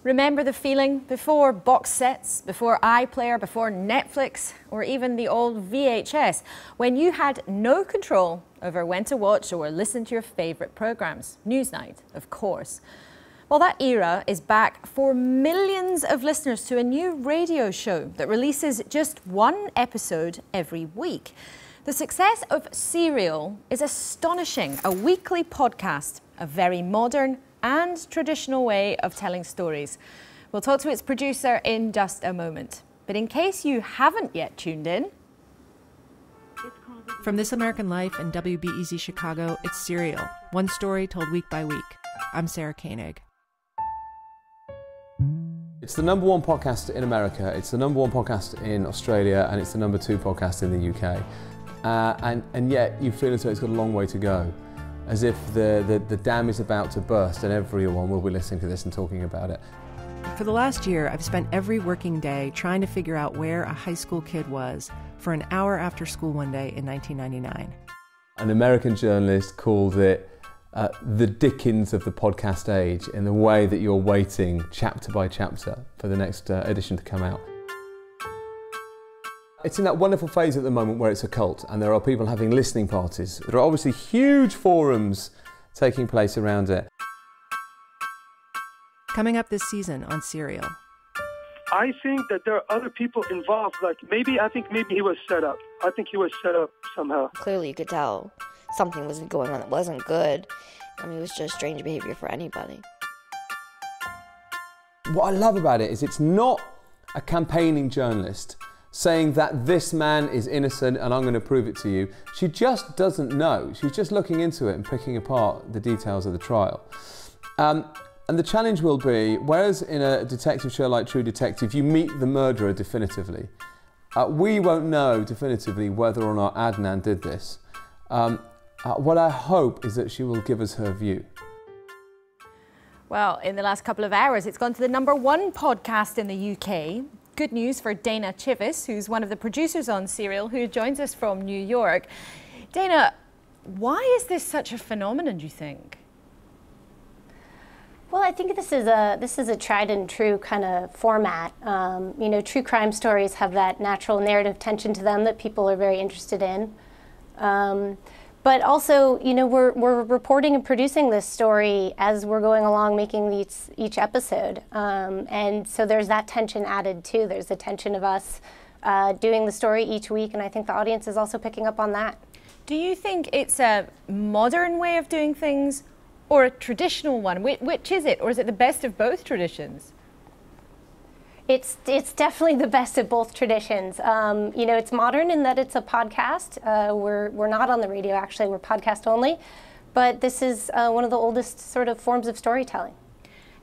Remember the feeling before box sets, before iPlayer, before Netflix, or even the old VHS, when you had no control over when to watch or listen to your favourite programmes? Newsnight, of course. Well, that era is back for millions of listeners to a new radio show that releases just one episode every week. The success of Serial is astonishing. A weekly podcast, a very modern and traditional way of telling stories. We'll talk to its producer in just a moment. But in case you haven't yet tuned in... From This American Life and WBEZ Chicago, it's Serial, one story told week by week. I'm Sarah Koenig. It's the #1 podcast in America, it's the #1 podcast in Australia, and it's the #2 podcast in the UK. And yet you feel as though it's got a long way to go. As if the dam is about to burst and everyone will be listening to this and talking about it. For the last year, I've spent every working day trying to figure out where a high school kid was for an hour after school one day in 1999. An American journalist called it the Dickens of the podcast age, in the way that you're waiting chapter by chapter for the next edition to come out. It's in that wonderful phase at the moment where it's a cult and there are people having listening parties. There are obviously huge forums taking place around it. Coming up this season on Serial. I think that there are other people involved. I think maybe he was set up. I think he was set up somehow. Clearly you could tell something was going on that wasn't good. I mean, it was just strange behavior for anybody. What I love about it is it's not a campaigning journalist saying that this man is innocent and I'm going to prove it to you. She just doesn't know. She's just looking into it and picking apart the details of the trial. And the challenge will be, whereas in a detective show like True Detective, you meet the murderer definitively, we won't know definitively whether or not Adnan did this. What I hope is that she will give us her view. Well, in the last couple of hours, it's gone to the #1 podcast in the UK. Good news for Dana Chivvis, who's one of the producers on Serial, who joins us from New York. Dana, why is this such a phenomenon, do you think? Well, I think this is a tried and true kind of format. You know, true crime stories have that natural narrative tension to them that people are very interested in. But also, you know, we're reporting and producing this story as we're going along, making each episode. And so there's that tension added too. There's the tension of us doing the story each week, and I think the audience is also picking up on that. Do you think it's a modern way of doing things or a traditional one? Which is it? Or is it the best of both traditions? It's definitely the best of both traditions. You know, it's modern in that it's a podcast. We're not on the radio, actually. We're podcast only. But this is one of the oldest sort of forms of storytelling.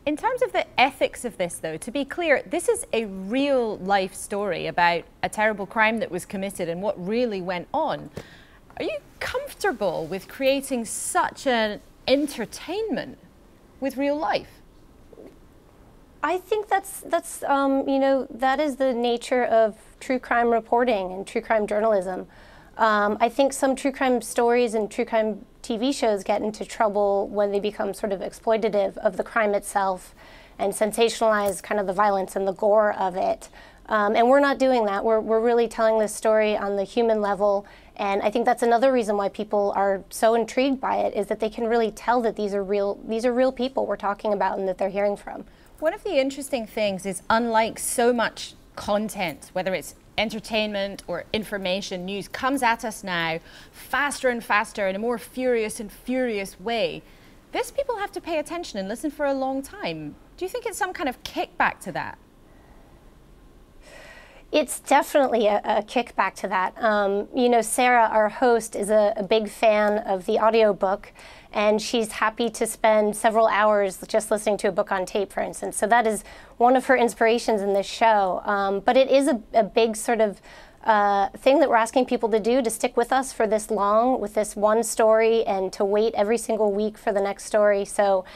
In terms of the ethics of this, though, to be clear, this is a real life story about a terrible crime that was committed and what really went on. Are you comfortable with creating such an entertainment with real life? I think that's you know, that is the nature of true crime reporting and true crime journalism. I think some true crime stories and true crime TV shows get into trouble when they become sort of exploitative of the crime itself and sensationalize kind of the violence and the gore of it. And we're not doing that. We're really telling this story on the human level. And I think that's another reason why people are so intrigued by it, is that they can really tell that these are real people we're talking about and that they're hearing from. One of the interesting things is, unlike so much content, whether it's entertainment or information, news comes at us now faster and faster in a more furious and furious way. This people have to pay attention and listen for a long time. Do you think it's some kind of kickback to that? It's definitely a kickback to that. You know, Sarah, our host, is a big fan of the audiobook, and she's happy to spend several hours just listening to a book on tape, for instance. So that is one of her inspirations in this show. But it is a big sort of thing that we're asking people to do, to stick with us for this long, with this one story, and to wait every single week for the next story. So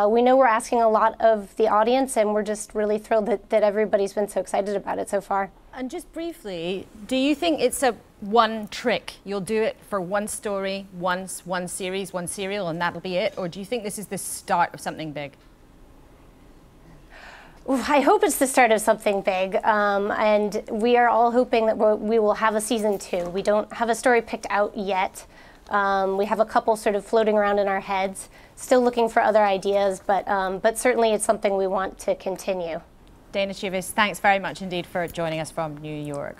we know we're asking a lot of the audience, and we're just really thrilled that everybody's been so excited about it so far. And just briefly, do you think it's a one trick? You'll do it for one story, once, one series, one serial, and that'll be it? Or do you think this is the start of something big? I hope it's the start of something big, and we are all hoping that we will have a season 2. We don't have a story picked out yet. We have a couple sort of floating around in our heads, still looking for other ideas, but certainly it's something we want to continue. Dana Chivvis, thanks very much indeed for joining us from New York.